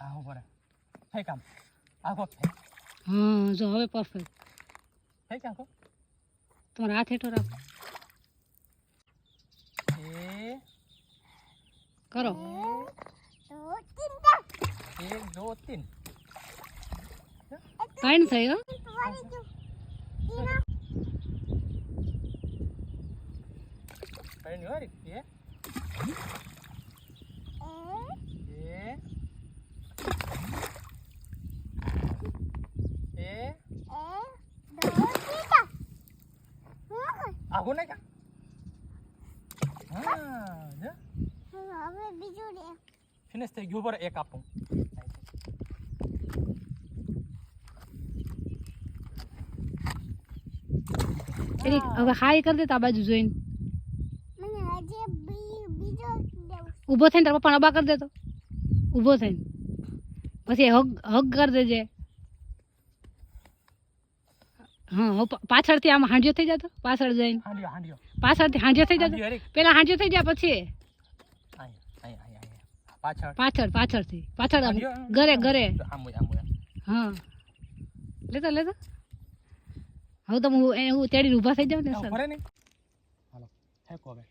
હા ઉપર ફેક આમ આખો હા જો હવે પરફેક્ટ ફેક આખો તમારા હાથ હેઠો રાખો એ કરો 1 2 3 ત્રણ થઈ હો કઈ હોય એ આગો ને કા હા ને હવે બીજું દે ફિનિશ થઈ ગયું પર એક આપું એરી હવે હાઈ કરી દે તો આ બાજુ જોઈને મને હજી બીજો દેવું ઊભો થઈને તારા પપ્પાને અબા કરી દે તો ઊભો થઈને પછી હગ હગ કરી દેજે હા પાછળથી આમ હાંડિયો થઈ જતો પાછળ જઈને હાંડિયો પાછળથી હાંડિયો થઈ જતો પેલા હાંડિયો થઈ જાય પછી પાછળથી પાછળ ઘરે હા લેતા હવે તો હું તેડી ઊભા થઈ જાવ ને સર હાલો હેકો હવે